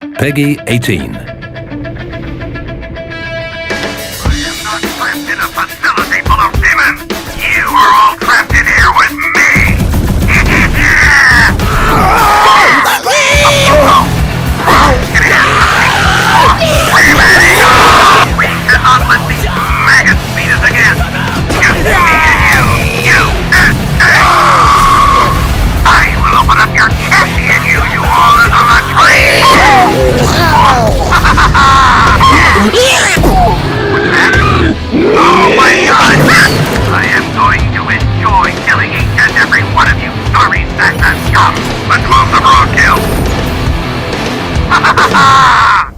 Peggy 18. I am not trapped in a facility full of demons! You are all trapped in here with me! We cannot let these maggots beat us again! Just me and you and I will open up your chassis and use you all as a latrine! Oh my God! I am going to enjoy killing each and every one of you sorry sacks of scum! Let's move the roadkill! Ha ha ha ha!